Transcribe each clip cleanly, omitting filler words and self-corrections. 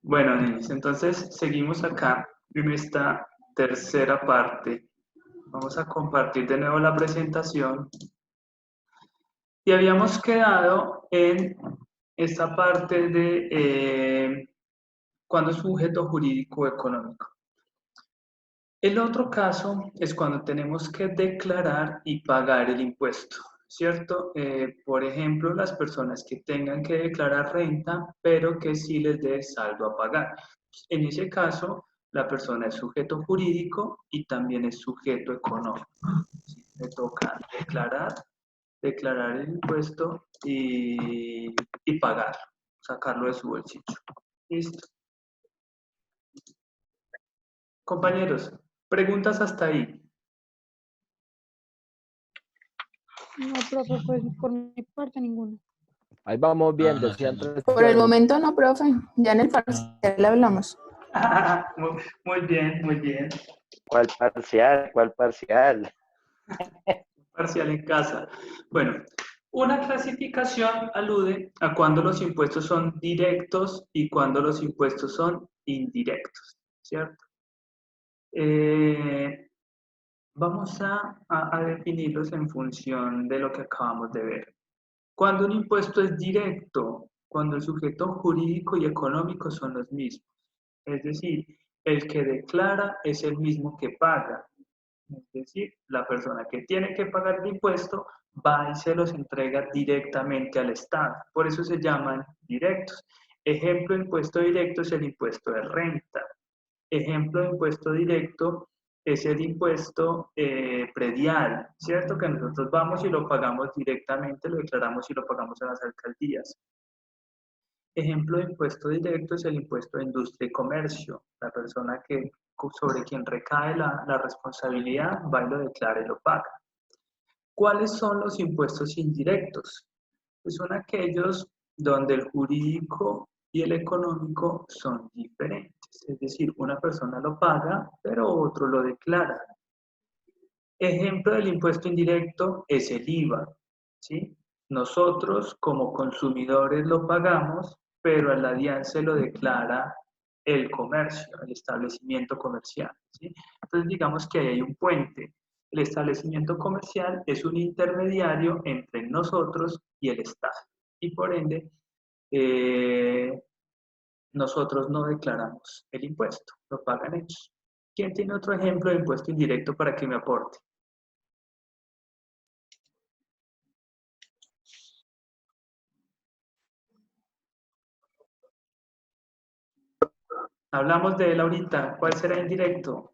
Bueno, niños, entonces seguimos acá en esta tercera parte. Vamos a compartir de nuevo la presentación. Y habíamos quedado en esta parte de cuando es sujeto jurídico económico. El otro caso es cuando tenemos que declarar y pagar el impuesto, ¿cierto? Por ejemplo, las personas que tengan que declarar renta, pero que sí les dé saldo a pagar. En ese caso, la persona es sujeto jurídico y también es sujeto económico. ¿Sí? Le toca declarar el impuesto y pagar, sacarlo de su bolsillo. ¿Listo? Compañeros, preguntas hasta ahí. No, profe, pues por mi parte ninguna. Ahí vamos bien, decían tres. Por el momento no, profe. Ya en el parcial hablamos. Muy bien, muy bien. ¿Cuál parcial? ¿Cuál parcial? Parcial en casa. Bueno, una clasificación alude a cuando los impuestos son directos y cuando los impuestos son indirectos, ¿cierto? Vamos a definirlos en función de lo que acabamos de ver. Cuando un impuesto es directo, cuando el sujeto jurídico y económico son los mismos. Es decir, el que declara es el mismo que paga. Es decir, la persona que tiene que pagar el impuesto va y se los entrega directamente al Estado. Por eso se llaman directos. Ejemplo de impuesto directo es el impuesto de renta. Ejemplo de impuesto directo es el impuesto predial, ¿cierto? Que nosotros vamos y lo pagamos directamente, lo declaramos y lo pagamos en las alcaldías. Ejemplo de impuesto directo es el impuesto de industria y comercio. La persona sobre quien recae la responsabilidad va y lo declara y lo paga. ¿Cuáles son los impuestos indirectos? Pues son aquellos donde el jurídico y el económico son diferentes. Es decir, una persona lo paga, pero otro lo declara. Ejemplo del impuesto indirecto es el IVA, ¿sí? Nosotros como consumidores lo pagamos, pero a la DIAN se lo declara el comercio, el establecimiento comercial, ¿sí? Entonces digamos que ahí hay un puente. El establecimiento comercial es un intermediario entre nosotros y el Estado. Y por ende, nosotros no declaramos el impuesto, lo pagan ellos. ¿Quién tiene otro ejemplo de impuesto indirecto para que me aporte? Hablamos de él ahorita. ¿Cuál será indirecto?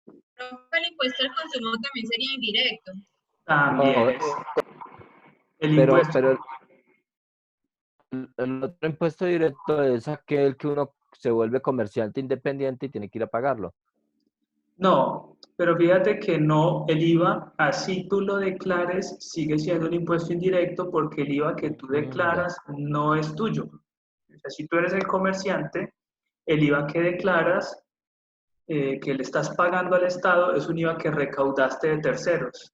El impuesto al consumo también sería indirecto. También es. El Pero impuesto. el otro impuesto directo es aquel que uno se vuelve comerciante independiente y tiene que ir a pagarlo. No, pero fíjate que no, el IVA, así tú lo declares, sigue siendo un impuesto indirecto porque el IVA que tú declaras no es tuyo. O sea, si tú eres el comerciante, el IVA que declaras, que le estás pagando al Estado, es un IVA que recaudaste de terceros.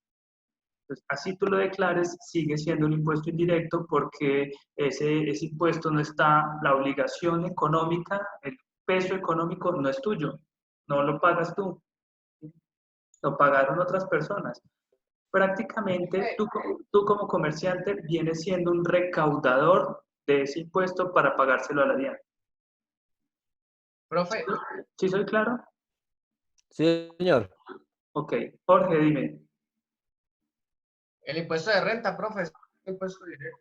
Entonces, así tú lo declares, sigue siendo un impuesto indirecto porque ese impuesto no está, la obligación económica, el peso económico no es tuyo, no lo pagas tú, lo pagaron otras personas. Prácticamente tú como comerciante vienes siendo un recaudador de ese impuesto para pagárselo a la DIAN. Profe, ¿Sí soy claro? Sí, señor. Ok, Jorge, dime. el impuesto de renta, profe, es un impuesto directo.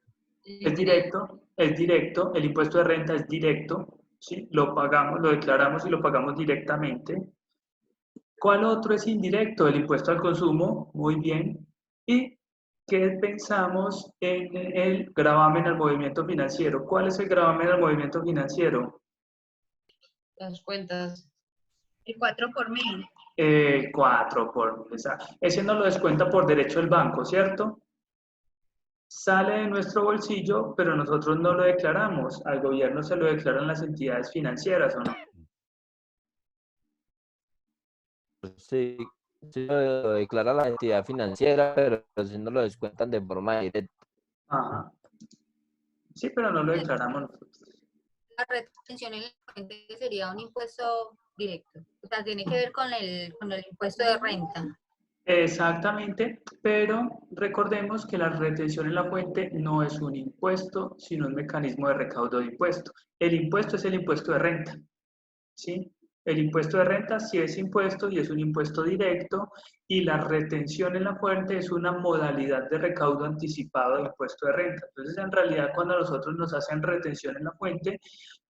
Es directo, el impuesto de renta es directo, ¿sí? Lo pagamos, lo declaramos y lo pagamos directamente. ¿Cuál otro es indirecto? El impuesto al consumo, muy bien. ¿Y qué pensamos en el gravamen al movimiento financiero? ¿Cuál es el gravamen al movimiento financiero? Las cuentas. El 4 por 1000. 4 por mil. Ese no lo descuenta por derecho el banco, ¿cierto? Sale de nuestro bolsillo, pero nosotros no lo declaramos. Al gobierno se lo declaran las entidades financieras, ¿o no? Sí, sí lo declara la entidad financiera, pero si no lo descuentan de forma directa. Ajá. Sí, pero no lo declaramos nosotros. la retención en la fuente sería un impuesto directo. O sea, tiene que ver con el impuesto de renta. Exactamente, pero recordemos que la retención en la fuente no es un impuesto, sino un mecanismo de recaudo de impuesto. El impuesto es el impuesto de renta, ¿sí? El impuesto de renta sí es impuesto y es un impuesto directo, y la retención en la fuente es una modalidad de recaudo anticipado de impuesto de renta. Entonces, en realidad, cuando nosotros nos hacen retención en la fuente,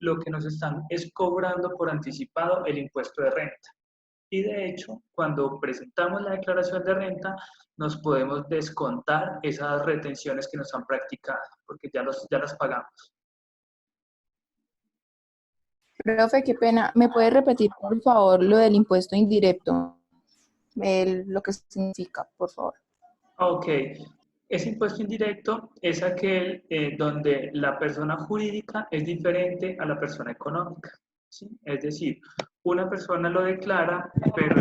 lo que nos están es cobrando por anticipado el impuesto de renta. Y de hecho, cuando presentamos la declaración de renta, nos podemos descontar esas retenciones que nos han practicado, porque ya las pagamos. Profe, qué pena. ¿Me puede repetir, por favor, lo del impuesto indirecto? Lo que significa, por favor. Ok, ese impuesto indirecto es aquel donde la persona jurídica es diferente a la persona económica, ¿sí? Es decir, una persona lo declara, pero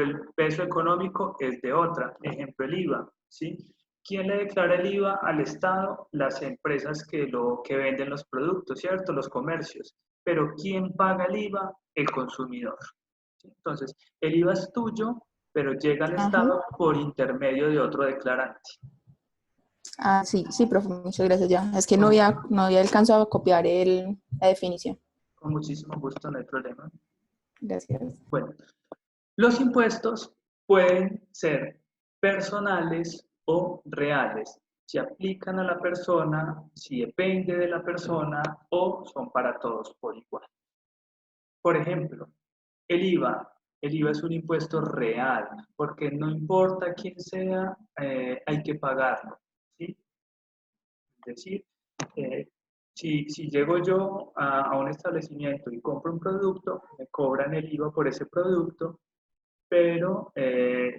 el peso económico es de otra. Ejemplo, el IVA, ¿sí? ¿Quién le declara el IVA al Estado? Las empresas que venden los productos, ¿cierto? Los comercios. Pero ¿quién paga el IVA? El consumidor, ¿sí? Entonces, el IVA es tuyo, pero llega al Ajá. Estado por intermedio de otro declarante. Ah, sí, sí, profe, muchas gracias ya. Es que Con, no había alcanzado a copiar la definición. con muchísimo gusto, no hay problema. Gracias. Bueno, los impuestos pueden ser personales o reales. Si aplican a la persona, si depende de la persona o son para todos por igual. Por ejemplo, el IVA. El IVA es un impuesto real, porque no importa quién sea, hay que pagarlo, ¿sí? Es decir, eh, si llego yo a un establecimiento y compro un producto, me cobran el IVA por ese producto, pero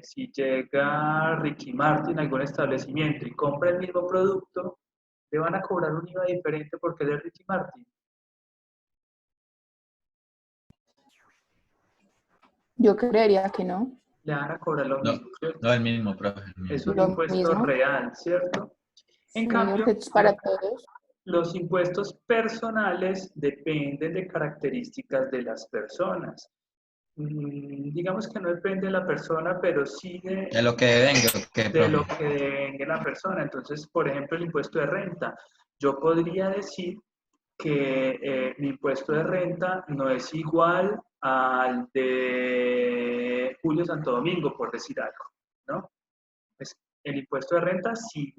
si llega Ricky Martin a algún establecimiento y compra el mismo producto, le van a cobrar un IVA diferente porque es de Ricky Martin. Yo creería que no. Le van a cobrar lo No, mismo, ¿cierto? no el mismo, profe. El Es mismo. un Lo impuesto mismo. real, ¿cierto? En Sí, cambio, porque es para todos. los impuestos personales dependen de características de las personas. Digamos que no depende de la persona, pero sí De lo que venga, ¿qué, de lo profe? que devenga la persona. Entonces, por ejemplo, el impuesto de renta. Yo podría decir que mi impuesto de renta no es igual al de Julio Santo Domingo, por decir algo, ¿no? Pues el impuesto de renta sí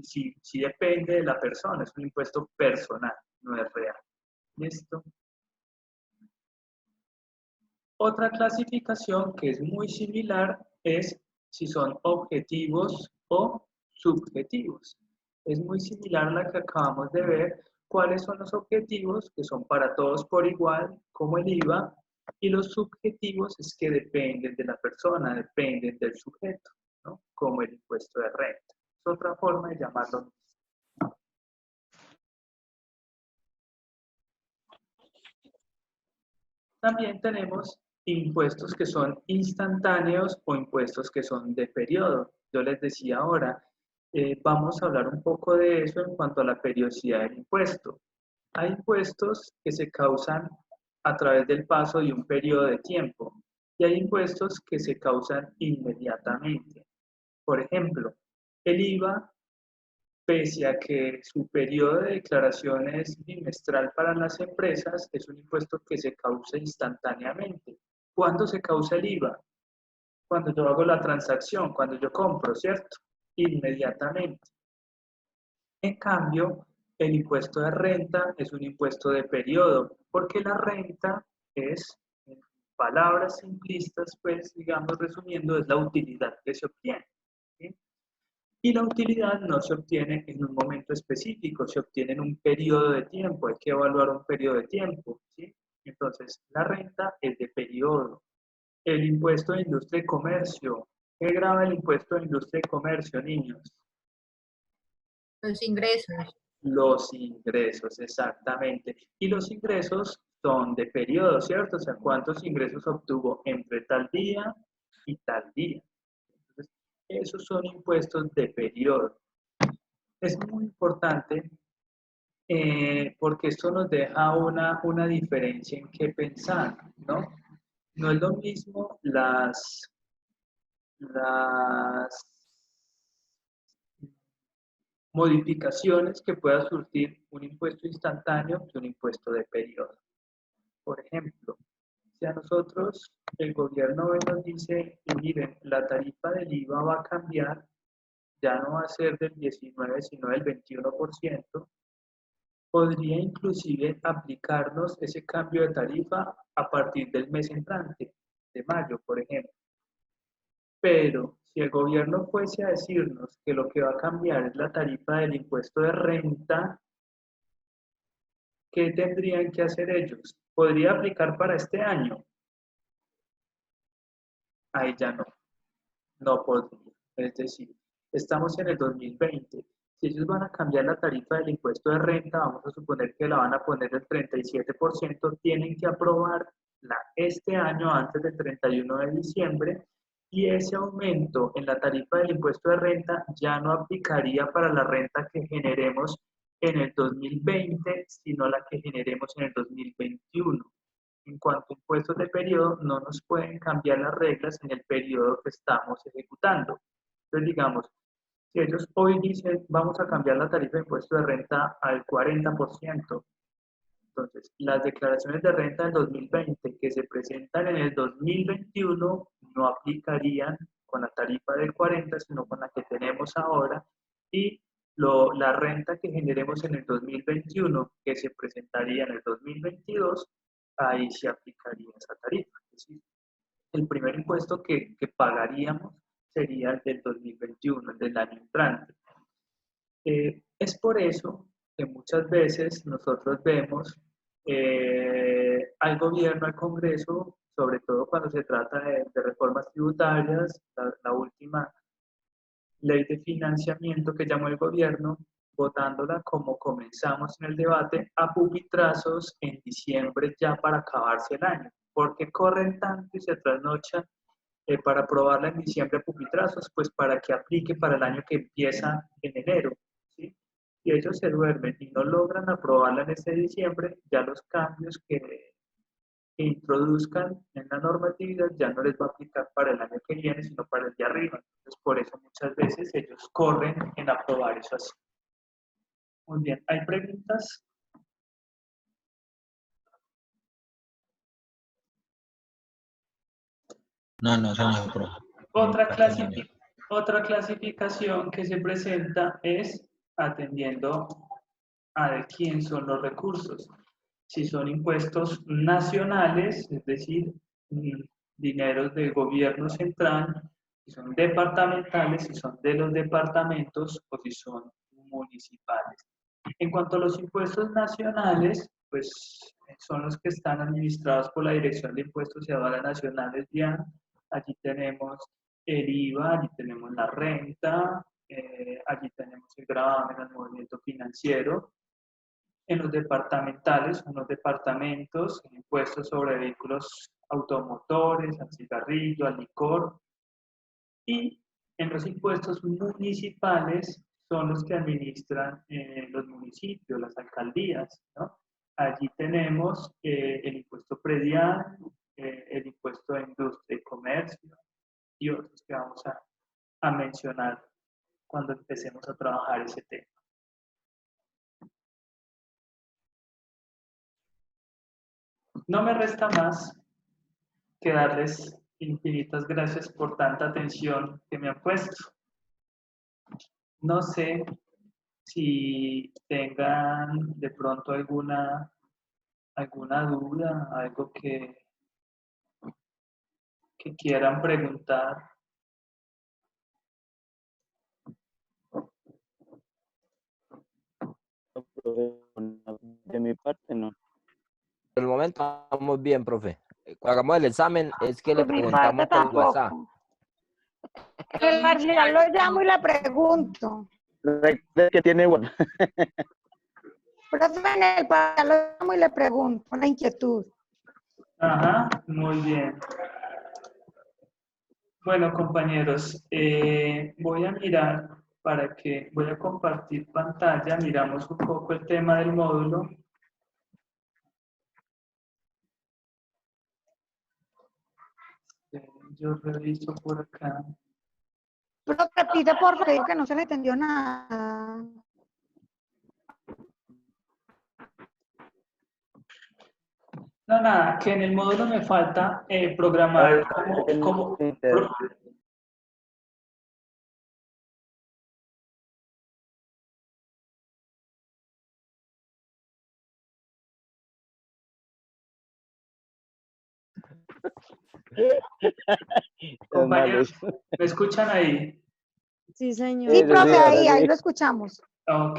depende de la persona, es un impuesto personal, no es real. ¿Listo? Otra clasificación que es muy similar es si son objetivos o subjetivos. Es muy similar a la que acabamos de ver. ¿Cuáles son los objetivos? Que son para todos por igual, como el IVA, y los subjetivos es que dependen de la persona, dependen del sujeto, ¿no? Como el impuesto de renta. Es otra forma de llamarlo. También tenemos impuestos que son instantáneos o impuestos que son de periodo. Yo les decía ahora, vamos a hablar un poco de eso en cuanto a la periodicidad del impuesto. Hay impuestos que se causan a través del paso de un periodo de tiempo y hay impuestos que se causan inmediatamente. Por ejemplo, el IVA, pese a que su periodo de declaración es bimestral para las empresas, es un impuesto que se causa instantáneamente. ¿Cuándo se causa el IVA? Cuando yo hago la transacción, cuando yo compro, ¿cierto? Inmediatamente. En cambio, el impuesto de renta es un impuesto de periodo, porque la renta es, en palabras simplistas, pues, digamos, resumiendo, es la utilidad que se obtiene, ¿sí? Y la utilidad no se obtiene en un momento específico, se obtiene en un periodo de tiempo, hay que evaluar un periodo de tiempo, ¿sí? Entonces, la renta es de periodo. El impuesto de industria y comercio. ¿Qué grava el impuesto de industria y comercio, niños? Los ingresos. Los ingresos, exactamente. Y los ingresos son de periodo, ¿cierto? O sea, ¿cuántos ingresos obtuvo entre tal día y tal día? Entonces, esos son impuestos de periodo. Es muy importante porque esto nos deja una diferencia en qué pensar, ¿no? No es lo mismo las modificaciones que pueda surtir un impuesto instantáneo que un impuesto de periodo. Por ejemplo, si a nosotros el gobierno hoy nos dice, miren, la tarifa del IVA va a cambiar, ya no va a ser del 19, sino del 21%, podría inclusive aplicarnos ese cambio de tarifa a partir del mes entrante, de mayo, por ejemplo. Pero si el gobierno fuese a decirnos que lo que va a cambiar es la tarifa del impuesto de renta, ¿qué tendrían que hacer ellos? ¿Podría aplicar para este año? Ahí ya no podría. Es decir, estamos en el 2020. Si ellos van a cambiar la tarifa del impuesto de renta, vamos a suponer que la van a poner del 37%, tienen que aprobarla este año antes del 31 de diciembre y ese aumento en la tarifa del impuesto de renta ya no aplicaría para la renta que generemos en el 2020, sino la que generemos en el 2021. En cuanto a impuestos de periodo, no nos pueden cambiar las reglas en el periodo que estamos ejecutando. Entonces, digamos, si ellos hoy dicen vamos a cambiar la tarifa de impuesto de renta al 40%, entonces las declaraciones de renta del 2020 que se presentan en el 2021 no aplicarían con la tarifa del 40, sino con la que tenemos ahora, y la renta que generemos en el 2021 que se presentaría en el 2022, ahí se aplicaría esa tarifa. Es decir, el primer impuesto que pagaríamos sería el del 2021, el del año entrante. Es por eso que muchas veces nosotros vemos al gobierno, al Congreso, sobre todo cuando se trata de reformas tributarias, la última ley de financiamiento que llamó el gobierno, votándola como comenzamos en el debate, a pupitrazos en diciembre ya para acabarse el año. ¿Por qué corren tanto y se trasnochan para aprobarla en diciembre a pupitrazos? Pues para que aplique para el año que empieza en enero, ¿sí? Si ellos se duermen y no logran aprobarla en este diciembre, ya los cambios que introduzcan en la normatividad ya no les va a aplicar para el año que viene, sino para el de arriba. Entonces, por eso muchas veces ellos corren en aprobar eso así. Muy bien, ¿hay preguntas? No, señor, profe. Otra clasificación que se presenta es atendiendo a de quién son los recursos. Si son impuestos nacionales, es decir, dineros del gobierno central, si son departamentales, si son de los departamentos o si son municipales. En cuanto a los impuestos nacionales, pues son los que están administrados por la Dirección de Impuestos y Aduanas Nacionales, DIAN. Allí tenemos el IVA, allí tenemos la renta, allí tenemos el gravamen al movimiento financiero. En los departamentales, son los departamentos, impuestos sobre vehículos automotores, al cigarrillo, al licor. Y en los impuestos municipales son los que administran los municipios, las alcaldías, ¿no? Allí tenemos el impuesto predial, el impuesto de industria y comercio y otros que vamos a mencionar cuando empecemos a trabajar ese tema. No me resta más que darles infinitas gracias por tanta atención que me han puesto. No sé si tengan de pronto alguna duda, algo que quieran preguntar. De mi parte, no. Por el momento vamos bien, profe. Cuando hagamos el examen es que le Por mi parte preguntamos por WhatsApp. tampoco. El parcial lo llamo y le pregunto. Recuerde que tiene bueno. Profe, en el parcial lo llamo y le pregunto, una inquietud. Ajá, muy bien. Bueno, compañeros, voy a mirar para que voy a compartir pantalla, miramos un poco el tema del módulo. Yo reviso por acá. Pero repite, por favor, que no se le entendió nada. No, nada, que en el módulo me falta programar como compañeros, ¿me escuchan ahí? Sí, señor. Sí, profe, ahí lo escuchamos. Ok,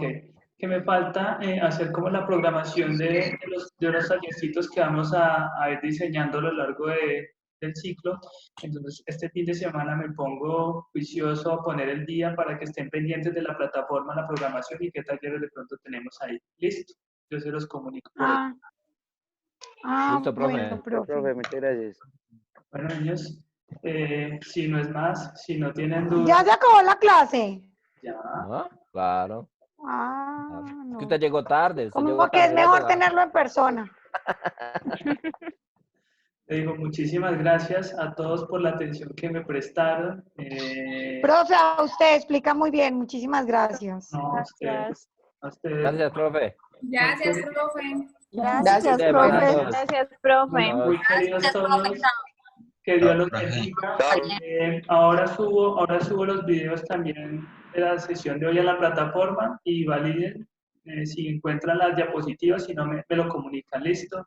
que me falta hacer como la programación de los tallercitos que vamos a ir diseñando a lo largo del ciclo. Entonces, este fin de semana me pongo juicioso a poner el día para que estén pendientes de la plataforma, la programación y qué talleres de pronto tenemos ahí. ¿Listo? Yo se los comunico por ahí. Listo, profe. Bueno, profe. Profe, muchas gracias. Bueno, niños, si no es más, si no tienen dudas. ¿Ya se acabó la clase? Ya. ¿Ah? Claro. Ah, Es no. que usted llegó tarde. Usted llegó Como que es tarde, mejor ya. tenerlo en persona. Le digo muchísimas gracias a todos por la atención que me prestaron. Profe, a usted explica muy bien. Muchísimas gracias. No, Gracias. a ustedes. Gracias, profe. Gracias, profe. Gracias, Bien, profe. buenas. Gracias, profe. Muy queridos Gracias, todos. profe. Que Dios los Profe. bendiga. Ahora subo los videos también de la sesión de hoy a la plataforma y validen si encuentran las diapositivas, si no me lo comunican. ¿Listo?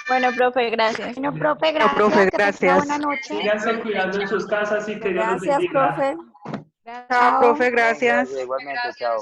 Bueno, profe, gracias. Bueno, profe, gracias. profe, Que tenga gracias. buena noche. Síganse cuidando en sus casas y que Dios los Gracias, bendiga. profe. Chao. Chao, profe, gracias. Igualmente, chao.